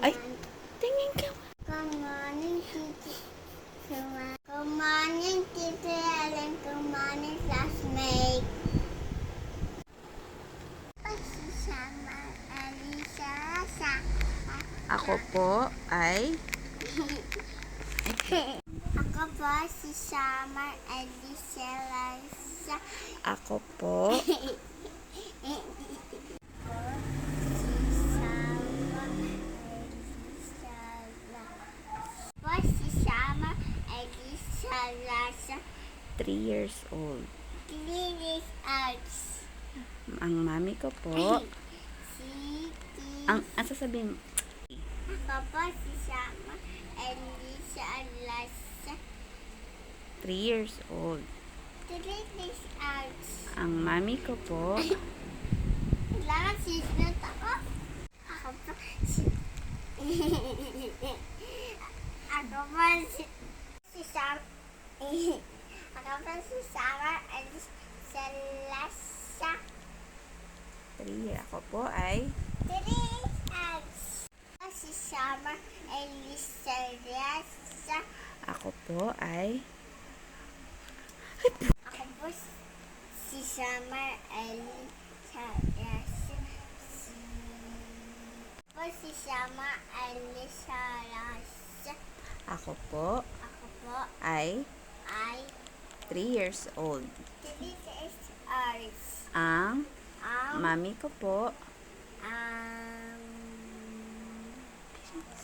Ay, tingin ka. Good morning, Teacher Suma. Good morning, Teacher Ellen. Good morning, classmate. Sama Alisa sa. Ako po ay Ako po si Summer Alisa Lasa. ako po Si Summer Alisa Lasa. 3 years old. Clinic Arts. Ang mami ko po, Si ang sasabihin mo, Ako po si Summer Alisa Lasa. 3 years old. Clinic Arts. Ang mami ko po, Kailangan sisunod ako. Ako po si... Ako po si Sam... Ako po si Summer Alisa Lasa. 3. Ako po ay Clinic Arts. Ako si Summer Alisa Lasa. ako po ay Ako po si Summer Alisa Lasa. Ako si Summer Alisa Lasa. ako po Ako po ay ay 3 years old. Clinic Arts. Ang Ang mami ko po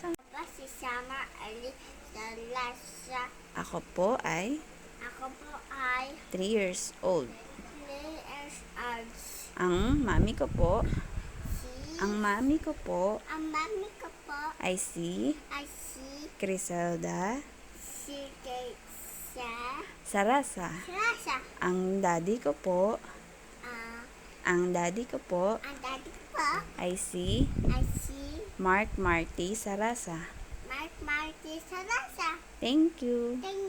ako si Summer Alisa Lasa. ako po ay Ako po ay 3 years old. Clinic Arts. Ang mami ko po, Si ang mami ko po ang mami ko po ay si ay si Criselda Kaysa Sarasa. Lasa. Ang daddy ko po, ang daddy ko po Ang daddy ko po ay si ay si Mark Marty Sarasa. Mark Marty Salasa. Thank you. Thank